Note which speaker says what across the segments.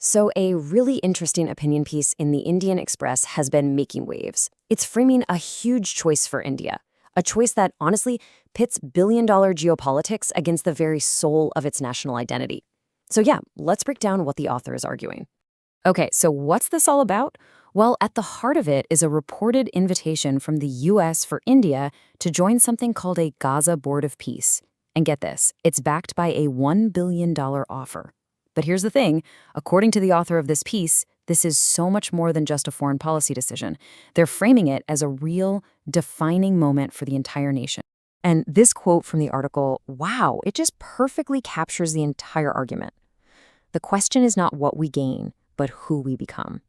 Speaker 1: So, a really interesting opinion piece in the Indian Express has been making waves. It's framing a huge choice for India, a choice that honestly pits billion-dollar geopolitics against the very soul of its national identity. So yeah, let's break down what the author is arguing. Okay, so what's this all about? Well, at the heart of it is a reported invitation from the US for India to join something called a Gaza Board of Peace. And get this, it's backed by a $1 billion offer. But here's the thing, according to the author of this piece, this is so much more than just a foreign policy decision. They're framing it as a real, defining moment for the entire nation. And this quote from the article, wow, it just perfectly captures the entire argument. The question is not what we gain, but who we become.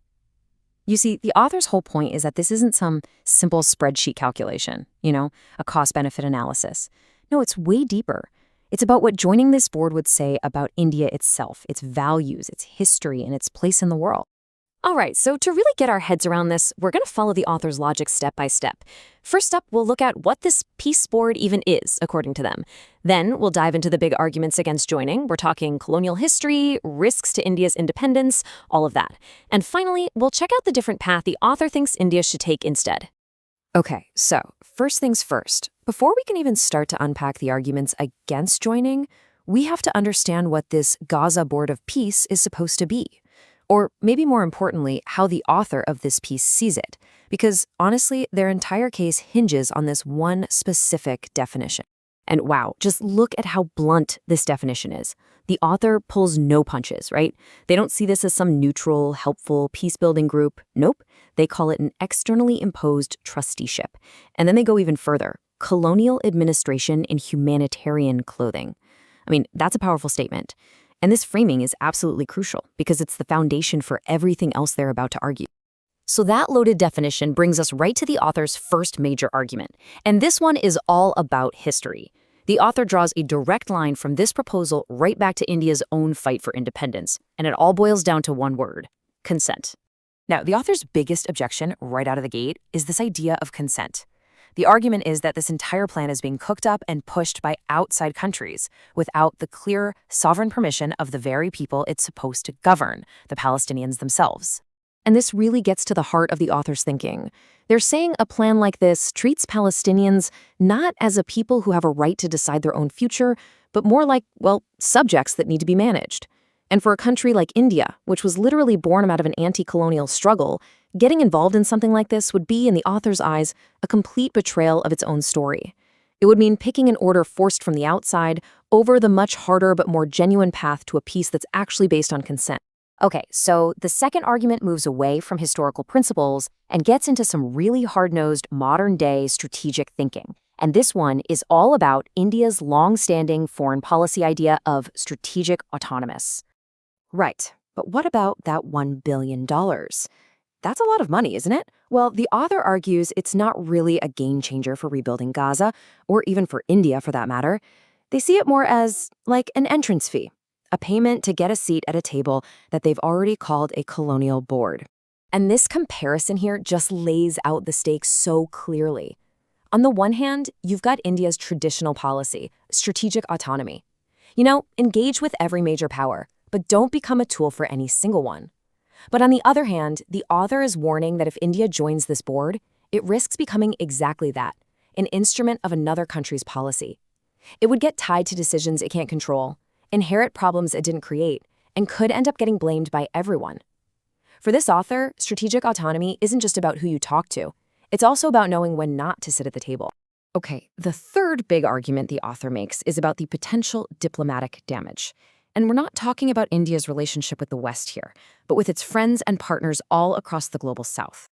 Speaker 1: You see, the author's whole point is that this isn't some simple spreadsheet calculation, a cost-benefit analysis. No, it's way deeper. It's about what joining this board would say about India itself, its values, its history, and its place in the world. All right, so to really get our heads around this, we're going to follow the author's logic step by step. First up, we'll look at what this peace board even is, according to them. Then we'll dive into the big arguments against joining. We're talking colonial history, risks to India's independence, all of that. And finally, we'll check out the different path the author thinks India should take instead. Okay, so first things first. Before we can even start to unpack the arguments against joining, we have to understand what this Gaza Board of Peace is supposed to be. Or maybe more importantly, how the author of this piece sees it. Because honestly, their entire case hinges on this one specific definition. And wow, just look at how blunt this definition is. The author pulls no punches, right? They don't see this as some neutral, helpful, peace-building group. Nope. They call it an externally imposed trusteeship. And then they go even further. Colonial administration in humanitarian clothing. I mean, that's a powerful statement. And this framing is absolutely crucial because it's the foundation for everything else they're about to argue. So that loaded definition brings us right to the author's first major argument. And this one is all about history. The author draws a direct line from this proposal right back to India's own fight for independence. And it all boils down to one word: consent. Now, the author's biggest objection right out of the gate is this idea of consent. The argument is that this entire plan is being cooked up and pushed by outside countries without the clear, sovereign permission of the very people it's supposed to govern, the Palestinians themselves. And this really gets to the heart of the author's thinking. They're saying a plan like this treats Palestinians not as a people who have a right to decide their own future, but more like, well, subjects that need to be managed. And for a country like India, which was literally born out of an anti-colonial struggle, getting involved in something like this would be, in the author's eyes, a complete betrayal of its own story. It would mean picking an order forced from the outside over the much harder but more genuine path to a peace that's actually based on consent. Okay, so the second argument moves away from historical principles and gets into some really hard-nosed, modern-day strategic thinking. And this one is all about India's long-standing foreign policy idea of strategic autonomous. Right, but what about that $1 billion? That's a lot of money, isn't it? Well, the author argues it's not really a game changer for rebuilding Gaza, or even for India for that matter. They see it more as like an entrance fee, a payment to get a seat at a table that they've already called a colonial board. And this comparison here just lays out the stakes so clearly. On the one hand, you've got India's traditional policy, strategic autonomy. Engage with every major power, but don't become a tool for any single one. But on the other hand, the author is warning that if India joins this board, it risks becoming exactly that, an instrument of another country's policy. It would get tied to decisions it can't control, inherit problems it didn't create, and could end up getting blamed by everyone. For this author, strategic autonomy isn't just about who you talk to. It's also about knowing when not to sit at the table. Okay, the third big argument the author makes is about the potential diplomatic damage. And we're not talking about India's relationship with the West here, but with its friends and partners all across the global South.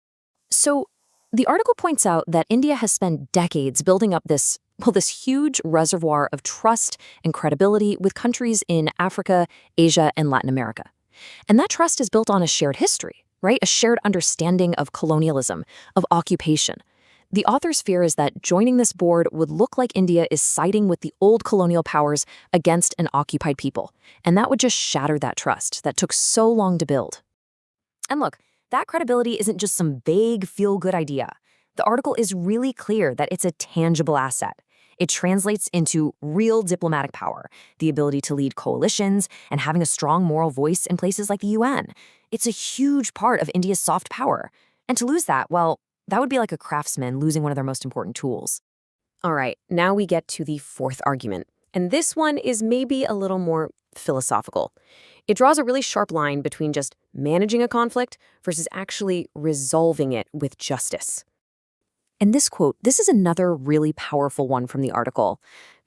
Speaker 1: So the article points out that India has spent decades building up this huge reservoir of trust and credibility with countries in Africa, Asia, and Latin America. And that trust is built on a shared history, right? A shared understanding of colonialism, of occupation. The author's fear is that joining this board would look like India is siding with the old colonial powers against an occupied people, and that would just shatter that trust that took so long to build. And look, that credibility isn't just some vague, feel-good idea. The article is really clear that it's a tangible asset. It translates into real diplomatic power, the ability to lead coalitions, and having a strong moral voice in places like the UN. It's a huge part of India's soft power. And to lose that, well, that would be like a craftsman losing one of their most important tools. All right, now we get to the fourth argument. And this one is maybe a little more philosophical. It draws a really sharp line between just managing a conflict versus actually resolving it with justice. And this quote, this is another really powerful one from the article.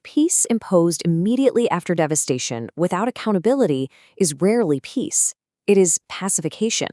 Speaker 1: Peace imposed immediately after devastation without accountability is rarely peace. It is pacification.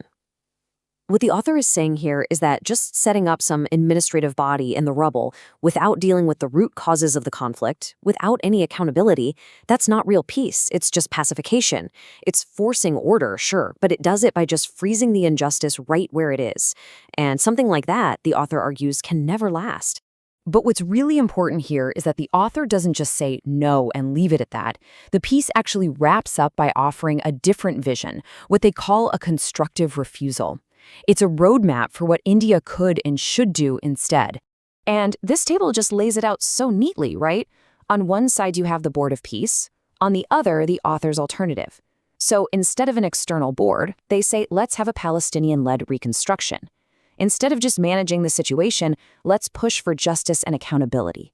Speaker 1: What the author is saying here is that just setting up some administrative body in the rubble without dealing with the root causes of the conflict, without any accountability, that's not real peace. It's just pacification. It's forcing order, sure, but it does it by just freezing the injustice right where it is. And something like that, the author argues, can never last. But what's really important here is that the author doesn't just say no and leave it at that. The piece actually wraps up by offering a different vision, what they call a constructive refusal. It's a roadmap for what India could and should do instead. And this table just lays it out so neatly, right? On one side, you have the Board of Peace. On the other, the author's alternative. So instead of an external board, they say, let's have a Palestinian-led reconstruction. Instead of just managing the situation, let's push for justice and accountability.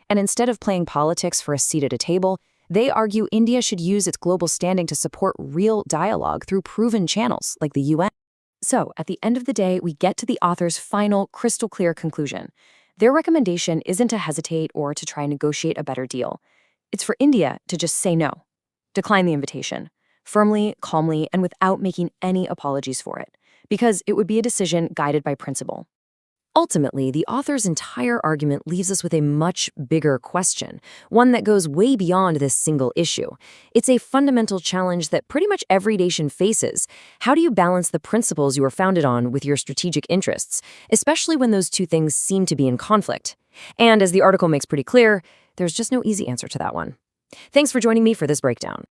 Speaker 1: And instead of playing politics for a seat at a table, they argue India should use its global standing to support real dialogue through proven channels like the UN. So, at the end of the day, we get to the author's final, crystal-clear conclusion. Their recommendation isn't to hesitate or to try and negotiate a better deal. It's for India to just say no, decline the invitation, firmly, calmly, and without making any apologies for it, because it would be a decision guided by principle. Ultimately, the author's entire argument leaves us with a much bigger question, one that goes way beyond this single issue. It's a fundamental challenge that pretty much every nation faces. How do you balance the principles you are founded on with your strategic interests, especially when those two things seem to be in conflict? And as the article makes pretty clear, there's just no easy answer to that one. Thanks for joining me for this breakdown.